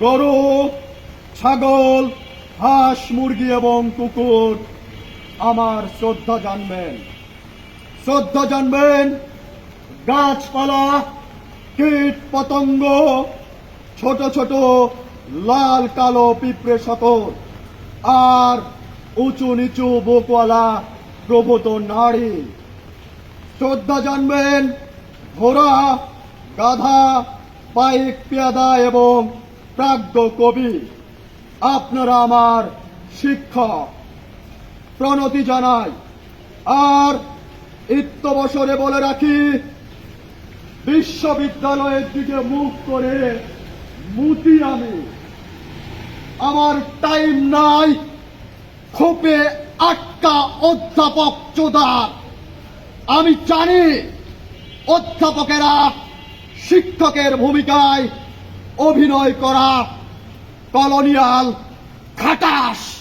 গরু, ছাগল, হাঁস, মুরগি এবং কুকুর আমার শ্রদ্ধা জানবেন। শ্রদ্ধা জানবেন গাছপালা, কীট পতঙ্গ, ছোট ছোট লাল কালো পিঁপড়ে সকল, আর উঁচু নিচু বুকওয়ালা প্রভূত নারী। শ্রদ্ধা জানবেন ঘোড়া, গাধা, পাইক পেয়াদা এবং প্রাজ্ঞ কবি। আপনারা আমার শিক্ষক। প্রণতি জানাই। আর ইত্যবসরে বলে রাখি, বিশ্ববিদ্যালয়ের দিকে মুখ করে মুতি আমি। আমার টাইম নাই খোপে আটকা অধ্যাপক চোদার। আমি জানি অধ্যাপকেরা শিক্ষকের ভূমিকায় অভিনয় করা কলোনিয়াল খাটাস।